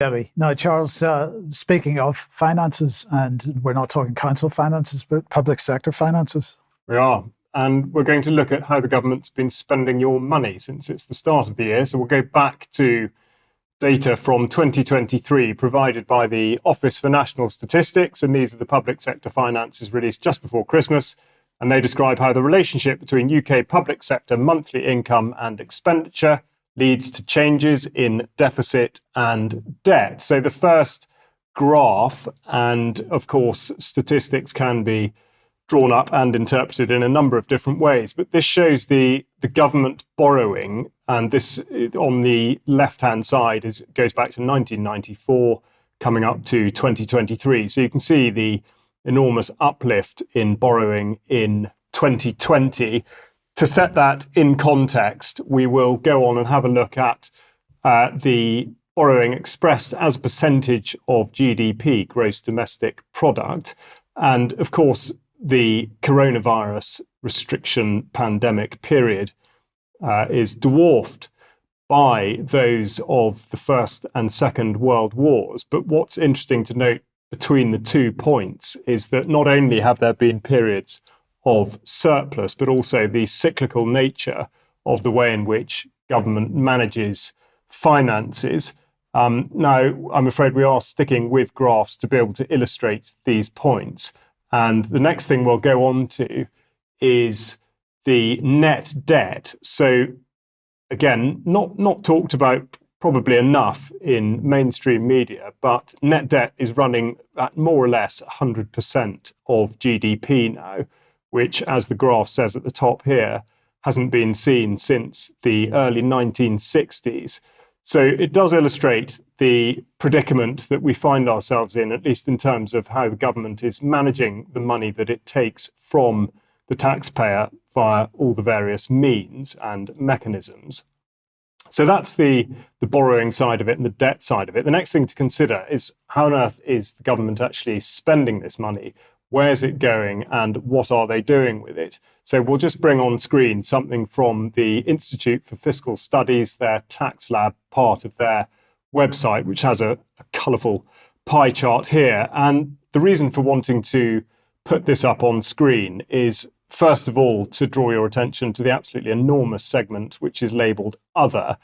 Debi. Now, Charles, speaking of finances, and we're not talking council finances, but public sector finances. We are. And we're going to look at how the government's been spending your money since it's the start of the year. So we'll go back to data from 2023 provided by the Office for National Statistics. And these are the public sector finances released just before Christmas. And they describe how the relationship between UK public sector monthly income and expenditure leads to changes in deficit and debt. So the first graph, and of course, statistics can be drawn up and interpreted in a number of different ways, but this shows the government borrowing, and this on the left-hand side goes back to 1994, coming up to 2023. So you can see the enormous uplift in borrowing in 2020. To set that in context, we will go on and have a look at the borrowing expressed as a percentage of GDP, gross domestic product. And of course, the coronavirus restriction pandemic period is dwarfed by those of the First and Second World Wars. But what's interesting to note between the 2 points is that not only have there been periods of surplus, but also the cyclical nature of the way in which government manages finances. Now, I'm afraid we are sticking with graphs to be able to illustrate these points. And the next thing we'll go on to is the net debt. So again, not talked about probably enough in mainstream media, but net debt is running at more or less 100% of GDP now, which, as the graph says at the top here, hasn't been seen since the early 1960s. So it does illustrate the predicament that we find ourselves in, at least in terms of how the government is managing the money that it takes from the taxpayer via all the various means and mechanisms. So that's the borrowing side of it and the debt side of it. The next thing to consider is how on earth is the government actually spending this money? Where's it going and what are they doing with it? So we'll just bring on screen something from the Institute for Fiscal Studies, their Taxlab part of their website, which has a colourful pie chart here. And the reason for wanting to put this up on screen is, first of all, to draw your attention to the absolutely enormous segment, which is labelled Other.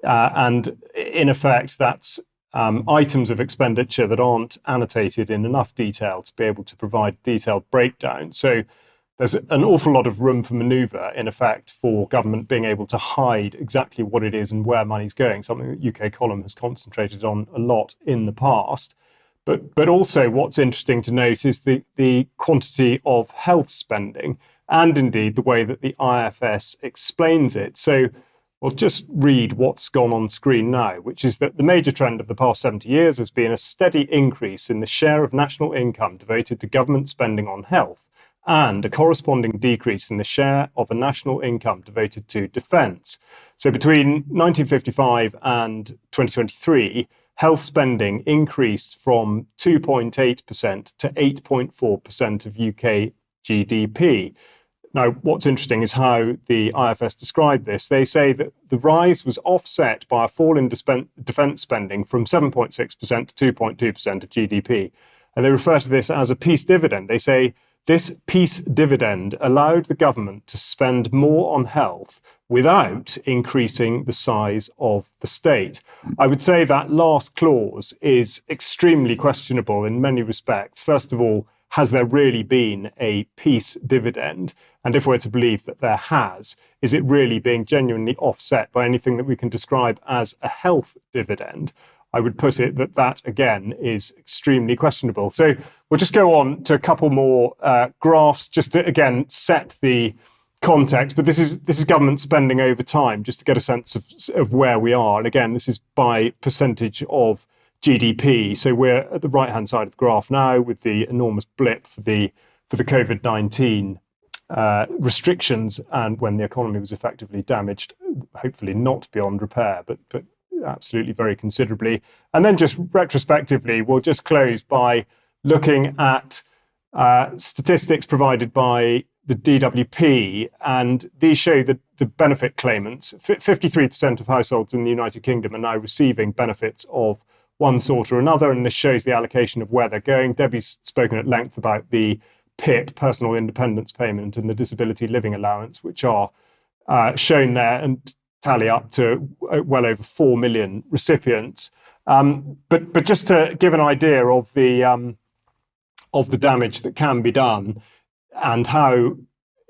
And in effect, that's items of expenditure that aren't annotated in enough detail to be able to provide detailed breakdown. So there's an awful lot of room for manoeuvre, in effect, for government being able to hide exactly what it is and where money's going, something that UK Column has concentrated on a lot in the past. But also what's interesting to note is the quantity of health spending and indeed the way that the IFS explains it. So we'll just read what's gone on screen now, which is that the major trend of the past 70 years has been a steady increase in the share of national income devoted to government spending on health and a corresponding decrease in the share of a national income devoted to defence. So between 1955 and 2023, health spending increased from 2.8% to 8.4% of UK GDP. Now, what's interesting is how the IFS described this. They say that the rise was offset by a fall in defence spending from 7.6% to 2.2% of GDP. And they refer to this as a peace dividend. They say this peace dividend allowed the government to spend more on health without increasing the size of the state. I would say that last clause is extremely questionable in many respects. First of all, has there really been a peace dividend? And if we're to believe that there has, is it really being genuinely offset by anything that we can describe as a health dividend? I would put it that again, is extremely questionable. So we'll just go on to a couple more graphs just to, again, set the context. But this is government spending over time, just to get a sense of where we are. And again, this is by percentage of GDP. So we're at the right-hand side of the graph now with the enormous blip for the COVID-19 restrictions and when the economy was effectively damaged, hopefully not beyond repair, but absolutely very considerably. And then just retrospectively, we'll just close by looking at statistics provided by the DWP, and these show that the benefit claimants, 53% of households in the United Kingdom are now receiving benefits of one sort or another, and this shows the allocation of where they're going. Debi's spoken at length about the PIP, Personal Independence Payment, and the Disability Living Allowance, which are shown there and tally up to well over 4 million recipients. But just to give an idea of the damage that can be done and how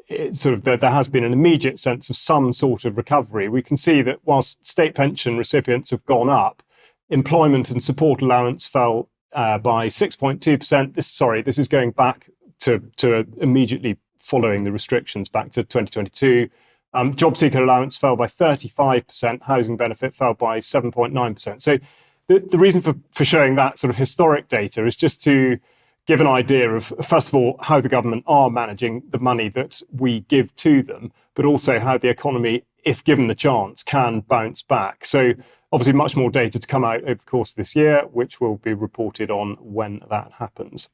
there has been an immediate sense of some sort of recovery, we can see that whilst state pension recipients have gone up, employment and support allowance fell by 6.2%. This is going back to immediately following the restrictions back to 2022. Job seeker allowance fell by 35%. Housing benefit fell by 7.9%. So the reason for showing that sort of historic data is just to give an idea of, first of all, how the government are managing the money that we give to them, but also how the economy, if given the chance, can bounce back. So obviously much more data to come out over the course of this year, which will be reported on when that happens.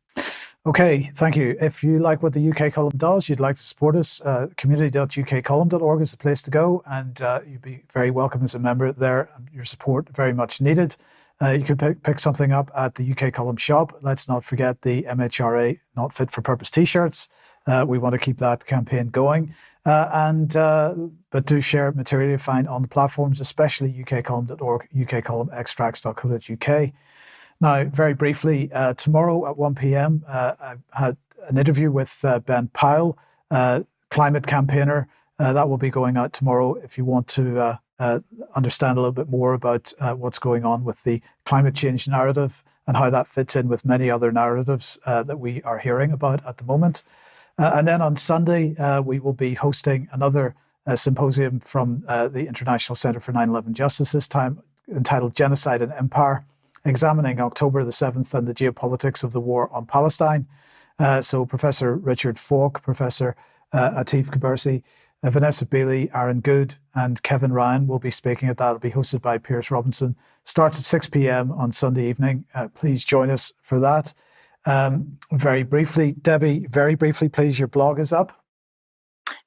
Okay, thank you. If you like what the UK column does, you'd like to support us, community.ukcolumn.org is the place to go, and you'd be very welcome as a member there. Your support very much needed. You could pick something up at the UK Column shop. Let's not forget the MHRA Not Fit for Purpose t-shirts. We want to keep that campaign going. But do share material you find on the platforms, especially ukcolumn.org, ukcolumnextracts.co.uk. Now, very briefly, tomorrow at 1 p.m, I had an interview with Ben Pyle, climate campaigner. That will be going out tomorrow if you want to understand a little bit more about what's going on with the climate change narrative and how that fits in with many other narratives that we are hearing about at the moment. And then on Sunday, we will be hosting another symposium from the International Centre for 9/11 Justice, this time entitled Genocide and Empire, examining October the 7th and the geopolitics of the war on Palestine. So Professor Richard Falk, Professor Atif Kabersi, Vanessa Bailey, Aaron Good, and Kevin Ryan will be speaking at that. It'll be hosted by Piers Robinson. Starts at 6 p.m. on Sunday evening. Please join us for that. Very briefly, Debi, very briefly, please, your blog is up.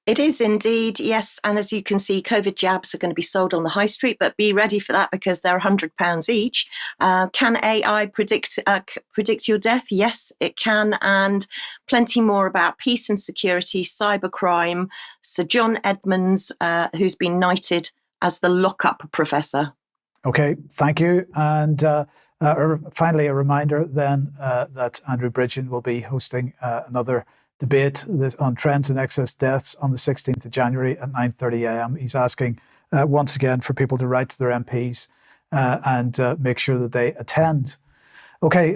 It is indeed, yes. And as you can see, COVID jabs are going to be sold on the high street, but be ready for that because they're £100 each. Can AI predict your death? Yes, it can. And plenty more about peace and security, cybercrime. Sir John Edmonds, who's been knighted as the lockup professor. Okay, thank you. And finally, a reminder then that Andrew Bridgen will be hosting another debate on trends in excess deaths on the 16th of January at 9:30 a.m. He's asking once again for people to write to their MPs and make sure that they attend. Okay.